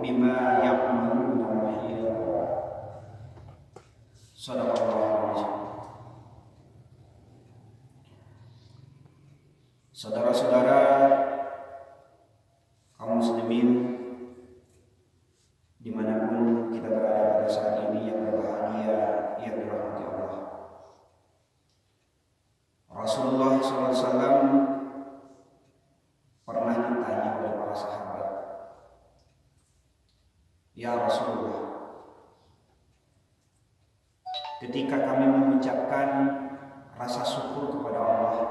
bima ya'maluna mahira. Shadaqallahu alazim. Saudara-saudara kaum muslimin dimanapun kita berada pada saat ini yang berbahagia, yang dirahmati Allah. Rasulullah SAW pernah ditanya oleh para sahabat, "Ya Rasulullah, ketika kami mengucapkan rasa syukur kepada Allah,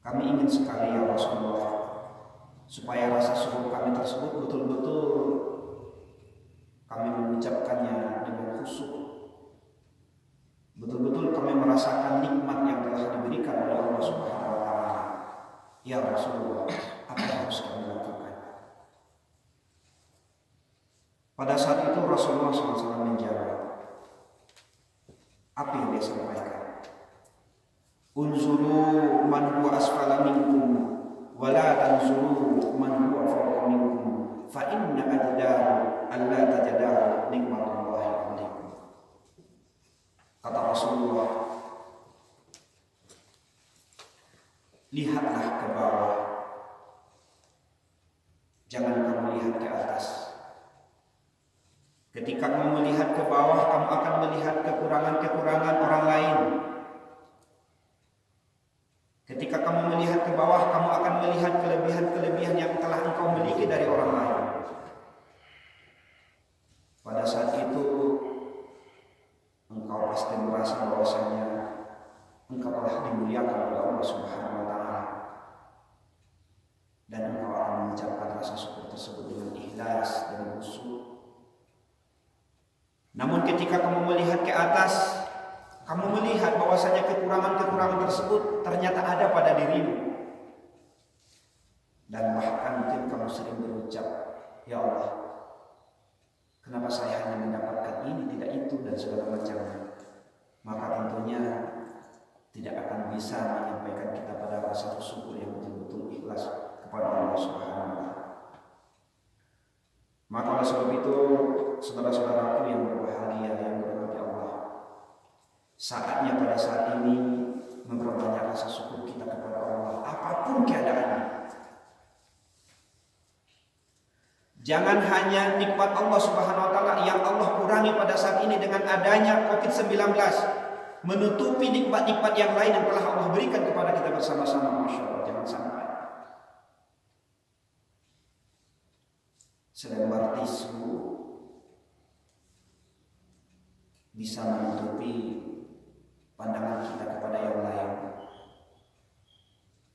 kami ingin sekali ya Rasulullah, supaya rasa syukur kami tersebut betul-betul kami mengucapkannya dengan khusyuk. Betul-betul kami merasakan nikmat yang telah diberikan oleh Allah Subhanahu wa taala. Ya Rasulullah, apa yang harus kami lakukan?" Pada saat itu Rasulullah SAW menjawab, apa yang dia sampaikan? "Unzuru man huwa asfala minkum wa la tanzuru man huwa fawqa minkum fa inna ajdaru alla tajdaru nikmatullahi 'alaikum." Kata Rasulullah, lihatlah ke bawah, jangan kamu lihat ke atas. Ketika kamu melihat ke bawah, kamu akan melihat kekurangan-kekurangan orang lain. Ketika kamu melihat ke bawah, kamu akan melihat kelebihan-kelebihan yang telah engkau miliki dari orang lain. Pada saat itu engkau pasti merasa bahwasanya engkau telah dimuliakan oleh Allah Subhanahu wa taala, dan engkau akan mengucapkan rasa syukur tersebut dengan ikhlas dan khusyuk. Namun ketika kamu melihat ke atas, kamu melihat bahwasanya kekurangan-kekurangan tersebut ternyata ada pada dirimu. Dan bahkan mungkin kamu sering berucap, "Ya Allah, kenapa saya hanya mendapatkan ini, tidak itu, dan segala macamnya." Maka tentunya tidak akan bisa menyampaikan kita pada rasa syukur yang betul-betul ikhlas kepada Allah Subhanahu wa taala. Maka oleh sebab itu, saudara-saudaraku yang berbahagia, yang berbahagia Allah, saatnya pada saat ini memperbanyak rasa syukur kita kepada Allah apapun keadaannya. Jangan hanya nikmat Allah Subhanahu wa taala yang Allah kurangi pada saat ini dengan adanya COVID-19, menutupi nikmat-nikmat yang lain yang telah Allah berikan kepada kita bersama-sama. Masya Allah, jangan sampai selembar tisu bisa menutupi pandangan kita kepada yang lain.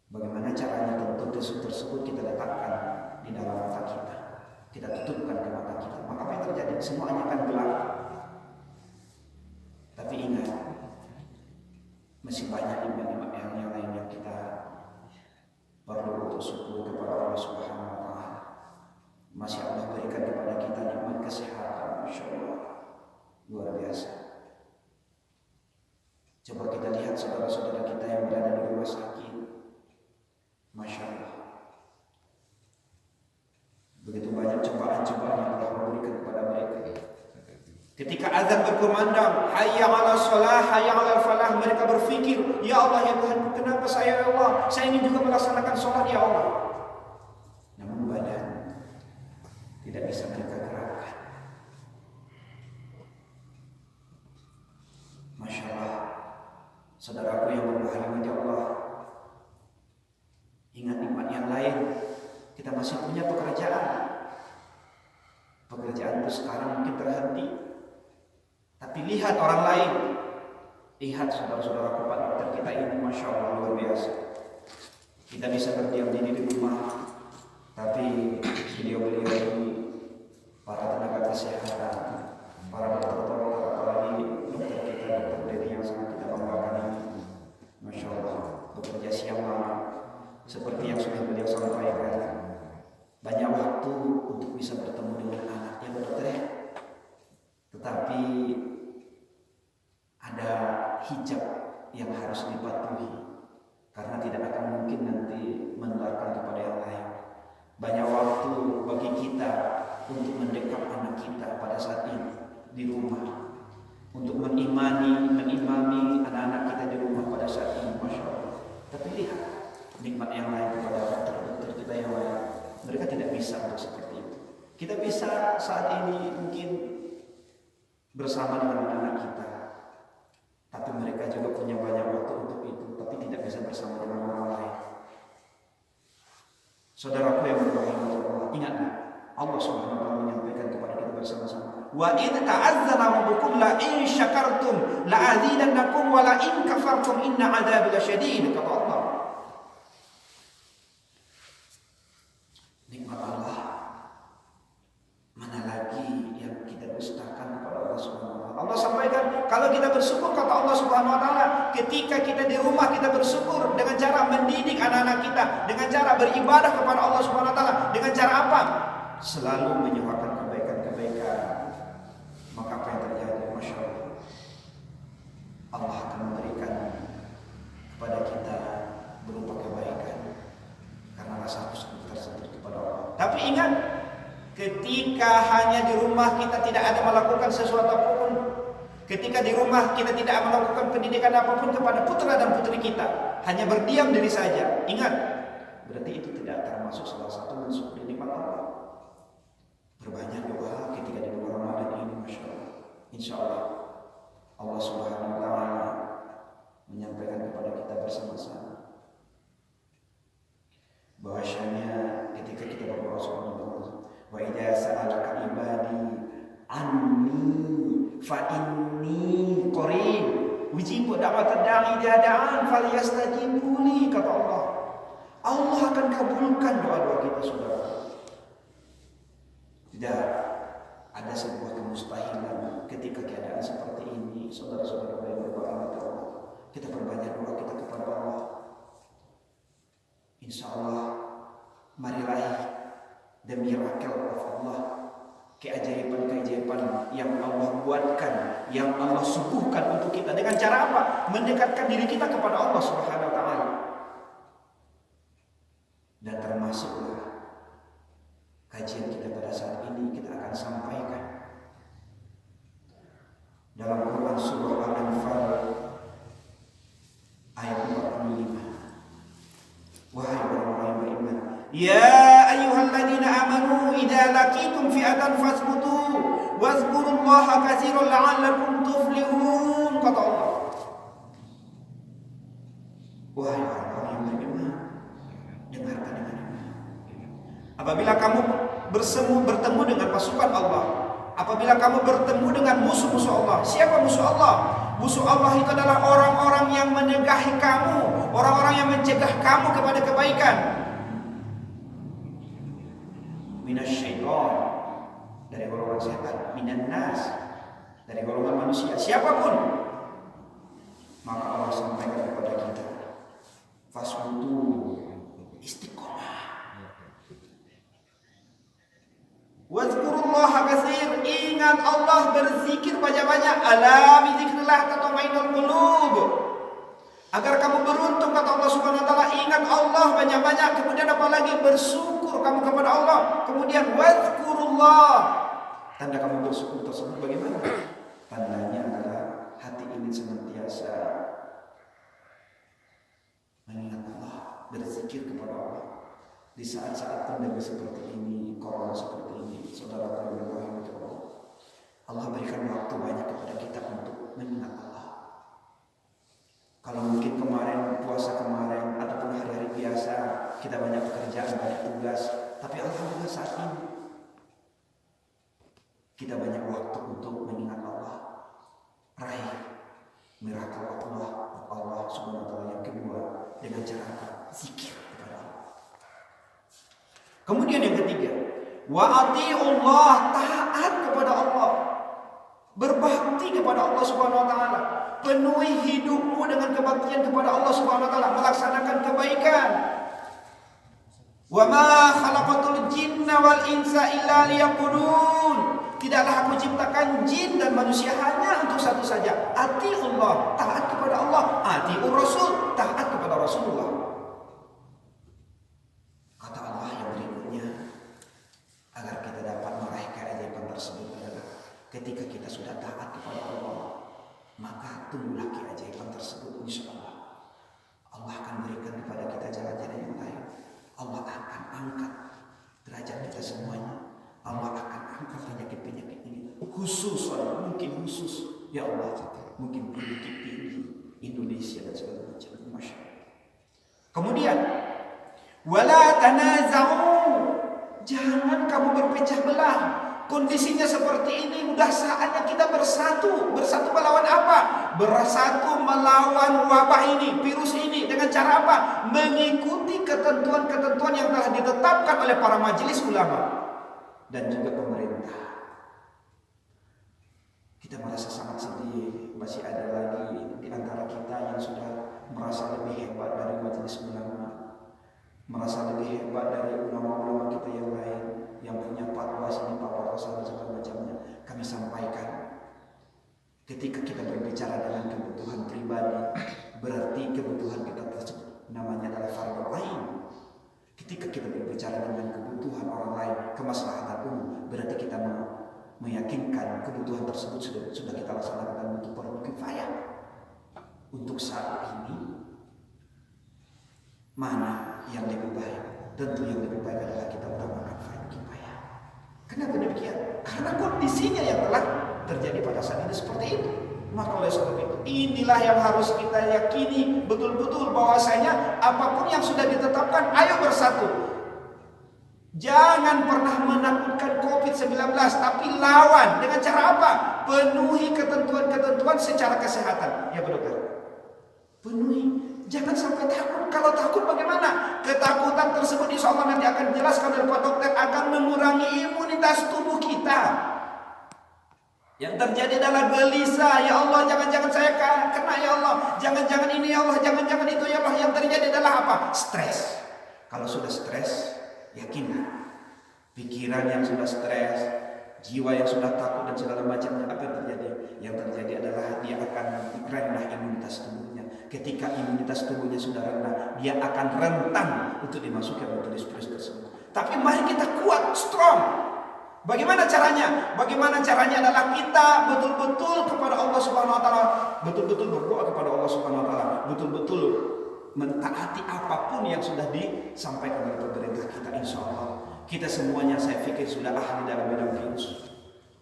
Bagaimana caranya? Tentu tisu tersebut kita letakkan di dalam mata kita tutupkan ke mata kita. Maka apa yang terjadi? Semuanya akan gelap. Tapi ingat, masih banyak nikmat-nikmat yang lain yang kita perlu untuk syukur kepada Allah Subhanahu wa taala. Masih Allah berikan kepada kita nikmat kesehatan, Masya Allah, luar biasa. Coba kita lihat saudara-saudara kita yang berada di rumah sakit, Masya Allah, begitu banyak cobaan-cobaan yang Allah berikan kepada mereka. Ketika azan berkumandang, hayya 'alas shalah, hayya 'alal falah, mereka berpikir, "Ya Allah, ya Tuhan, kenapa saya, ya Allah? Saya ingin juga melaksanakan sholat, ya Allah." Namun badan tidak bisa mereka gerakkan. Masya Allah, saudaraku yang berbahagia, Allah, ingat nikmat yang lain. Kita masih punya pekerjaan. Pekerjaan itu sekarang mungkin terhenti. Tapi lihat orang lain. Lihat saudara-saudara partner kita ini, Masya Allah, luar biasa. Kita bisa berdiam diri di rumah, tapi beliau-beliau ini, para tenaga kesehatan, para dokter, apalagi dokter kita, dokter Dedi yang sangat kita banggakan ini, Masya Allah, bekerja siang malam. Seperti yang sudah beliau sampaikan, banyak waktu untuk bisa bertemu dengan anaknya, dokter. Tetapi ada hijab yang harus dipatuhi, karena tidak akan mungkin nanti menularkan kepada yang lain. Banyak waktu bagi kita di rumah, untuk mengimami anak-anak kita di rumah pada saat ini, Masya Allah. Tapi lihat nikmat yang lain kepada dokter kita yang lain, mereka tidak bisa untuk seperti itu. Kita bisa saat ini mungkin bersama dengan anak-anak kita, tapi mereka juga punya banyak waktu untuk itu, tapi tidak bisa bersama dengan orang lain. Saudaraku yang berbahagia, Allah, ingatlah Allah Subhanahu wa taala menyampaikan kepada kita bersama-sama, wa in ta'azzana rabbukum la in syakartum la azidannakum wa la in kafartum inna 'adzabi lasyadid, kata Allah. Nikmat Allah mana lagi yang kita dustakan kepada Allah Subhanahu wa taala. Allah sampaikan kalau kita bersyukur, kata Allah Subhanahu wa taala, ketika kita di rumah kita bersyukur dengan cara mendidik anak-anak kita, dengan cara beribadah kepada Allah Subhanahu wa taala, dengan cara apa? Selalu menyuarakan kebaikan-kebaikan. Maka apa yang terjadi? Masya Allah, Allah akan memberikan kepada kita berupa kebaikan karena rasa syukur tersebut kepada Allah. Tapi ingat, ketika hanya di rumah kita tidak ada melakukan sesuatu apapun, ketika di rumah kita tidak melakukan pendidikan apapun kepada putra dan putri kita, hanya berdiam diri saja, ingat, berarti itu tidak termasuk salah satu mensyukuri nikmat Allah. Berbanyak doa ketika di bulan Ramadan ini, Masya Allah. Insya Allah Allah Subhanahu wa taala menyampaikan kepada kita bersama-sama bahwasanya ketika kita berdoa subhanahu wa ta'ala, wa idza sa'alaka ibadi anni fa inni qarib ujibu da'watad da'i idza da'an falyastajibu li, kata Allah. Allah akan kabulkan doa-doa kita, saudara. Tidak ada sebuah kemustahilan ketika keadaan seperti ini, saudara-saudara yang berdoa kepada Allah. Kita perbanyak doa kita kepada Allah. Insya Allah, mari raih the miracle of Allah, keajaiban-keajaiban yang Allah buatkan, yang Allah suguhkan untuk kita. Dengan cara apa? Mendekatkan diri kita kepada Allah Subhanahu wa taala. Dan termasuklah kajian kita pada saat ini kita akan sampaikan dalam Quran surah Al-Anfal ayat 45. Wahai orang-orang yang beriman, ya ayyuhalladzina amanu idza laqitum fi'atan fasbutu wazkurullaha katsiran la'allakum tuflihun, kata Allah. Wahai orang-orang yang beriman, dengarkan dengan baik. Apabila kamu bertemu dengan pasukan Allah, apabila kamu bertemu dengan musuh-musuh Allah. Siapa musuh Allah? Musuh Allah itu adalah orang-orang yang menegahi kamu, orang-orang yang mencegah kamu kepada kebaikan. Minasyaiton, dari golongan setan, minan nas, dari golongan manusia, siapapun. Maka Allah sampaikan kepada kita, fasbutu, istiqomah. Wazkurullaha katsir, ingat Allah, berzikir banyak-banyak. Ala bi dzikrillah tatma'innul qulub. Agar kamu beruntung, kata Allah Subhanahu wa taala, ingat Allah banyak-banyak. Kemudian apa lagi? Bersyukur kamu kepada Allah. Kemudian wazkurullah. Tanda kamu bersyukur tersebut bagaimana? Tandanya adalah hati ini senantiasa mengingat Allah, berzikir kepada Allah. Di saat-saat pandemi seperti ini, corona seperti ini, saudara yang berbahagia, Allah berikan waktu banyak kepada kita untuk mengingat Allah. Kalau mungkin kemarin, puasa kemarin, ataupun hari-hari biasa, kita banyak pekerjaan, banyak tugas, tapi alhamdulillah saat ini kita banyak waktu untuk mengingat Allah. Raih miracle Allah Subhanahu wa taala yang kedua dengan cara zikir kepada Allah. Kemudian yang ketiga, wa ati'ullah, taat kepada Allah, berbakti kepada Allah Subhanahu wa taala. Penuhi hidupmu dengan kebaktian kepada Allah Subhanahu wa taala, melaksanakan kebaikan. Wa ma khalaqatul jinna wal insa illa liya'budun. Tidaklah aku ciptakan jin dan manusia hanya untuk satu saja. Ati'ullah, taat kepada Allah. Ati'ur Rasul, taat kepada Rasulullah. Kata Allah yang berikutnya, agar kita dapat meraih keajaiban tersebut adalah ketika kita sudah taat kepada Allah, maka tunggulah keajaiban tersebut. Insya Allah Allah akan berikan kepada kita jalan-jalan yang lain. Allah akan angkat derajat kita semuanya. Allah akan angkat penyakit-penyakit ini, khusus ya Allah, mungkin penyakit tinggi Indonesia dan segala macam. Masya Allah. Kemudian wala tanaza'u, jangan kamu berpecah belah. Kondisinya seperti ini, udah saatnya kita bersatu. Bersatu melawan apa? Bersatu melawan wabah ini, virus ini. Dengan cara apa? Mengikuti ketentuan-ketentuan yang telah ditetapkan oleh para majelis ulama dan juga pemerintah. Kita merasa sangat sedih, masih ada lagi di antara kita yang sudah merasa lebih hebat dari majelis ulama, merasa lebih hebat dari ulama-ulama kita yang lain, yang punya fatwa sini, fatwa sana, segala macamnya. Kami sampaikan, ketika kita berbicara dengan kebutuhan pribadi, berarti kebutuhan kita tersebut namanya adalah fardhu ain. Ketika kita berbicara dengan kebutuhan orang lain, kemaslahatan umum, berarti kita meyakinkan kebutuhan tersebut sudah kita laksanakan untuk fardu kifayah. Untuk saat ini, mana yang lebih baik? Tentu yang lebih baik adalah kita utamakan fardu kifayah. Kenapa demikian? Karena kondisinya yang telah terjadi pada saat ini seperti itu. Maka oleh sebab itu, inilah yang harus kita yakini betul-betul bahwasanya apapun yang sudah ditetapkan, ayo bersatu. Jangan pernah menakutkan COVID-19, tapi lawan dengan cara apa? Penuhi ketentuan-ketentuan secara kesehatan. Ya betul kan? Penuhi. Jangan sampai takut. Kalau takut bagaimana? Ketakutan tersebut insya Allah nanti akan dijelaskan oleh Pak Dokter, akan mengurangi imunitas tubuh kita. Yang terjadi adalah gelisah. Ya Allah, jangan-jangan saya kena ya Allah. Jangan-jangan ini ya Allah, jangan-jangan itu ya Allah. Yang terjadi adalah apa? Stres. Kalau sudah stres, yakinlah, pikiran yang sudah stres, jiwa yang sudah takut dan segala macamnya, apa yang terjadi? Yang terjadi adalah dia akan rendah imunitas tubuhnya. Ketika imunitas tubuhnya sudah rendah, dia akan rentan untuk dimasukkan oleh virus tersebut. Tapi mari kita kuat, strong. Bagaimana caranya? Bagaimana caranya adalah kita betul-betul kepada Allah Subhanahu wa taala, betul-betul berdoa kepada Allah Subhanahu wa taala, betul-betul mentaati apapun yang sudah disampaikan oleh pemerintah kita. Insya Allah kita semuanya, saya pikir, sudah ahli dalam bidang virus,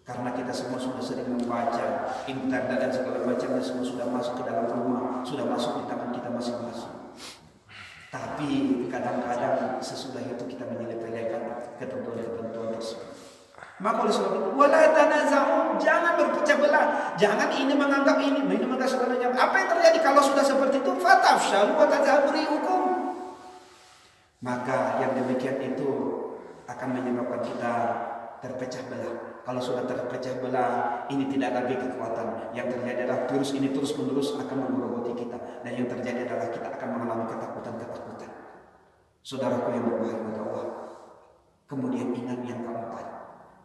karena kita semua sudah sering membaca internet dan segala macamnya, semua sudah masuk ke dalam rumah, sudah masuk di tangan kita masing-masing. Tapi kadang-kadang sesudah itu kita menyelesaikan ketentuan-ketentuan tersebut. Maka oleh sebab itu, wala tanaza'u, jangan berpecah belah. Jangan ini menganggap ini menganggap sebenarnya. Apa yang terjadi kalau sudah seperti itu? Fatafshalu wa tadhhabu rihukum. Maka yang demikian itu akan menyebabkan kita terpecah belah. Kalau sudah terpecah belah, ini tidak lagi kekuatan. Yang terjadi adalah virus ini terus-menerus akan menggerogoti kita, dan yang terjadi adalah kita akan mengalami ketakutan-ketakutan. Saudaraku yang berbahagia Allah. Kemudian ingat yang keempat.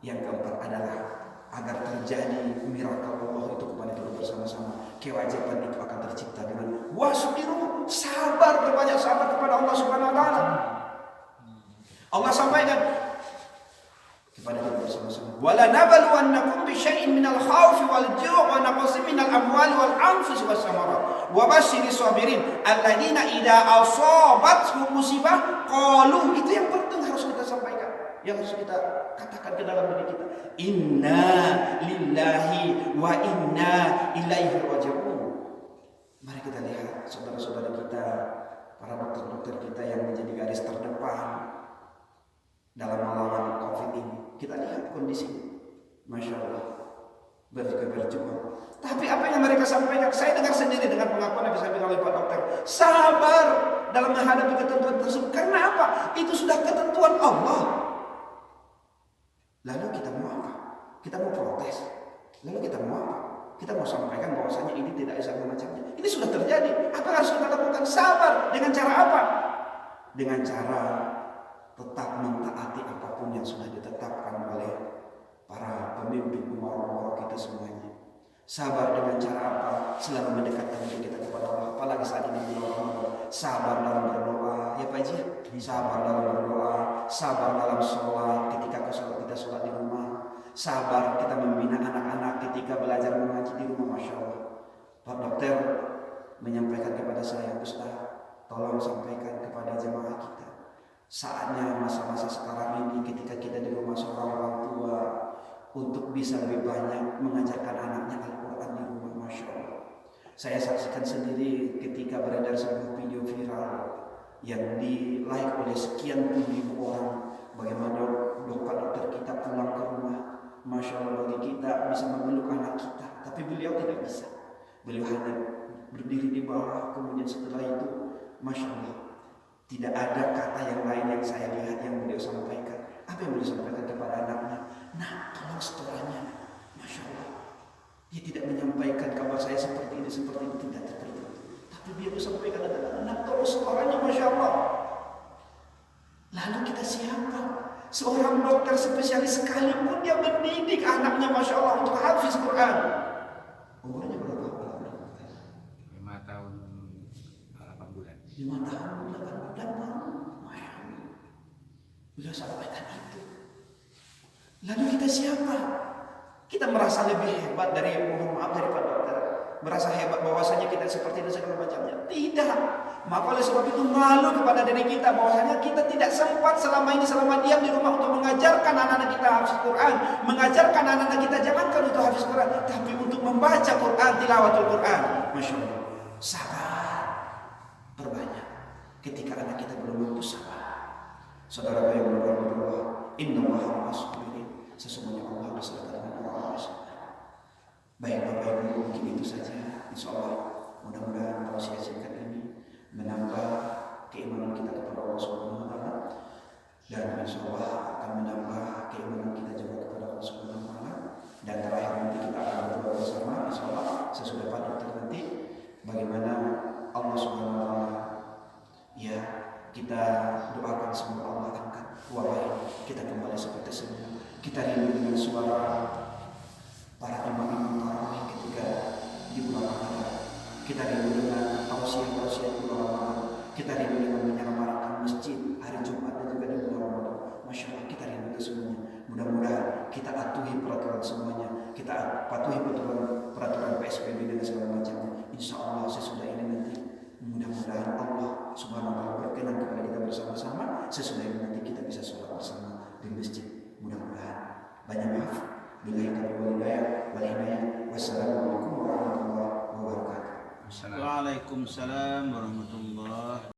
Yang keempat adalah agar terjadi miracle Allah itu kepada kita bersama-sama. Kewajiban itu akan tercipta dengan wasbiru, sabar, berbanyak sabar kepada Allah Subhanahu wa taala. Allah sampaikan kepada kita bersama-sama, wala nabluwannakum bi syai'in minal khaufi wal ju' wa naqsin minal amwali wal anfusi was samarat wa basyiris sabirin alladziina idza asabathum musibah qalu. Itu yang penting harus kita sampaikan, yang harus kita katakan ke dalam diri kita, inna lillahi wa inna ilaihi raji'un. Mari kita lihat saudara-saudara kita, para dokter-dokter kita yang menjadi garis terdepan dalam melawan COVID ini. Kita lihat kondisinya, Masya Allah, berjuang. Tapi apa yang mereka sampaikan, saya dengar sendiri dengan pengakuan yang disampaikan oleh Pak Dokter, sabar dalam menghadapi ketentuan tersebut. Karena apa? Itu sudah ketentuan Allah. Lalu kita mau apa? Kita mau protes. Lalu kita mau apa? Kita mau sampaikan bahwasanya ini tidak sama macamnya. Ini sudah terjadi. Apa yang harus kita lakukan? Sabar. Dengan cara apa? Dengan cara tetap mentaati apapun yang sudah ditetapkan oleh para pemimpin umar kita semuanya. Sabar dengan cara apa? Selalu mendekatkan diri kita kepada Allah. Apalagi saat ini bulan Ramadan. Sabar dalam berdoa, ya Pak Haji. Sabar dalam berdoa, sabar dalam sholat. Ketika kita sholat di rumah, sabar kita membina anak-anak ketika belajar mengaji di rumah, Masya Allah, Pak Dokter menyampaikan kepada saya, Ustaz, tolong sampaikan kepada jemaah kita, saatnya masa-masa sekarang ini ketika kita di rumah seorang orang tua untuk bisa lebih banyak mengajarkan anaknya Al-Quran di rumah. Masya Allah, saya saksikan sendiri ketika beredar sebuah video viral yang di like oleh sekian puluh ribu orang, bagaimana dokter kita pulang ke rumah. Masya Allah, bagi kita bisa memeluk anak kita, tapi beliau tidak bisa. Beliau hanya berdiri di bawah, kemudian setelah itu, Masya Allah, tidak ada kata yang lain yang saya lihat yang beliau sampaikan. Apa yang beliau sampaikan kepada anaknya? Nah, tolong setorannya. Masya Allah, dia tidak menyampaikan kabar saya seperti ini, tidak seperti itu. Tapi dia sampaikan adalah, anak tolong setorannya, Masya Allah. Lalu kita siapa? Seorang dokter spesialis sekalipun dia mendidik anaknya, Masya Allah, untuk hafiz Quran. Umurnya berapa? 5 tahun 8 bulan. 5 tahun 8 bulan baru. Beliau sampaikan itu. Lalu kita siapa? Kita merasa lebih hebat dari, mohon maaf, dari Pak Dokter. Merasa hebat bahwasanya kita seperti itu segala macamnya. Tidak. Maka oleh sebab itu malu kepada diri kita bahwasanya kita tidak sempat selama diam di rumah untuk mengajarkan anak-anak kita hafiz Quran, mengajarkan anak-anak kita jangankan untuk hafiz Quran, tapi untuk membaca Quran, tilawatul Quran. Masya Allah. Sabar. Perbanyak. Ketika anak kita belum mampu, sabar. Saudara yang berdoa Allah, innallaha ma'as-sabirin. Sesungguhnya Allah beserta dengan orang-orang sabar. Baik Bapak Ibu, mungkin itu saja. Insya Allah mudah-mudahan tausiah singkat ini menambah keimanan kita kepada Allah Subhanahu wa taala, dan insya Allah akan menambah keimanan kita juga kepada Allah Subhanahu wa taala. Dan terakhir nanti kita akan berdoa bersama, insya Allah sesudah Pak Dokter nanti, bagaimana Allah Subhanahu wa taala, ya, kita doakan semoga Allah angkat wabah ini, kita kembali seperti semula. Kita rindu dengan suara para imam-imam tarawih ketika di bulan Ramadan. Kita rindu dengan tausiah-tausiah di bulan Ramadan. Kita rindu dengan menyelamatkan masjid hari Jumat dan juga di bulan Ramadan. Masya Allah, kita rindu itu semuanya. Mudah-mudahan kita patuhi peraturan semuanya. Kita patuhi peraturan PSBB dan segala macamnya. Insya Allah sesudah ini nanti, mudah-mudahan Allah Subhanahu wa taala berkenan kepada kita bersama-sama. Sesudah ini nanti kita bisa sholat bersama di masjid. Mudah-mudahan. Banyak maaf. Billahi taufiq wal hidayah. Wassalamualaikum warahmatullahi wabarakatuh. Waalaikumsalam warahmatullahi wabarakatuh.